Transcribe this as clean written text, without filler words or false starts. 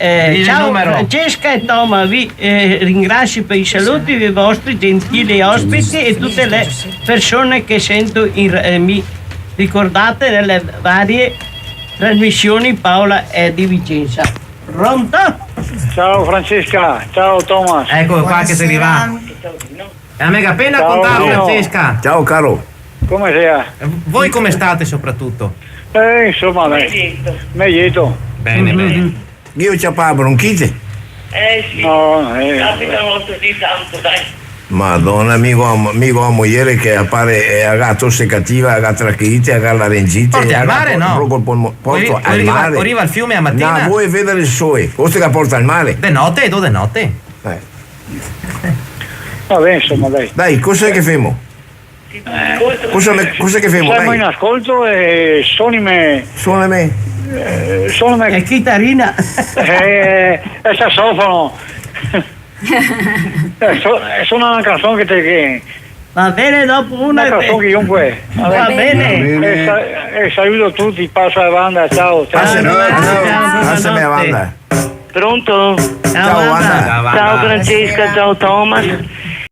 Ciao Francesca e Toma, vi ringrazio per i saluti dei vostri gentili ospiti e tutte le persone che sento mi ricordate nelle varie trasmissioni. Paola è di Vicenza. Pronto? Ciao Francesca, ciao Thomas. Ecco qua che si arriva. È una mega pena con te, Francesca. Ciao caro. Come sei? Voi come state soprattutto? Insomma, meglio. Bene, bene. Io c'ho la bronchite. Sì. No, Capita molto di tanto, dai. Madonna, amico a moglie che appare ha tosse cattiva, ha trachite, ha laringite. Porti al mare, no? Porto al mare. Arriva al fiume a mattina. No, vuoi vedere il sole? Questo che porta al mare. De notte, dove notte? vabbè, insomma, dai. Dai, cos'è che femo? Cos'è che femo? Siamo in ascolto e suonami. È chitarrina. È sassofono. Suona una canzone che Va bene, dopo una canzone chiunque. Va bene. E saluto tutti, passa la banda, ciao. Passami la banda. Pronto? Ciao Wanda. Ciao Francesca, ciao Thomas.